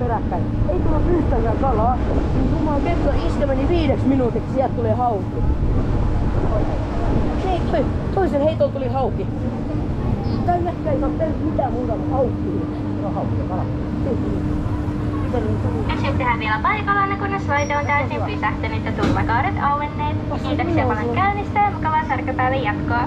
peräkkäin. Ei tullut yhtäkään kalaa. Niin Jumalan kertoo iskemäni 5 minuutiksi, sieltä tulee hauki. Hei, toisen heitolla tuli hauki. Tää jätkä ei saa tehnyt mitään muuta haukkii. No haukkii, kala. Pysyttehän vielä paikallaan, kunnes laite on täysin pysähtynyt ja turvakaudet auenneet. Kiitoksia paljon käynnistä ja mukavaa särköpäivän jatkoa.